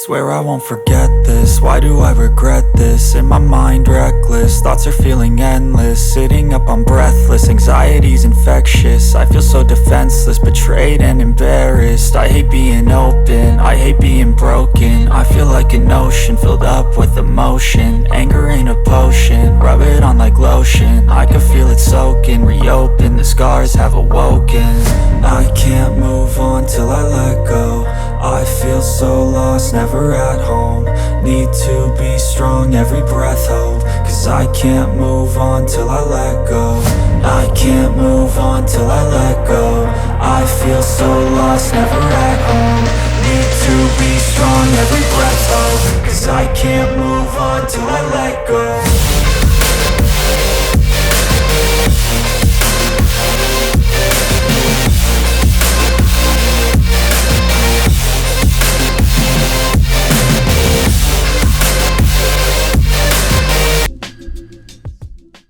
Swear I won't forget this, why do I regret this? In my mind reckless, thoughts are feeling endless. Sitting up I'm breathless, anxiety's infectious. I feel so defenseless, betrayed and embarrassed. I hate being open, I hate being broken. I feel like an ocean filled up with emotion. Anger ain't a potion, rub it on like lotion. I can feel it soaking, reopen, the scars have awoken. I can't move on till I let go. I feel so lost, never at home. Need to be strong, every breath hope. Cause I can't move on till I let go. I can't move on till I let go. I feel so lost, never at home. Need to be strong, every breath hope. Cause I can't move on till I let go.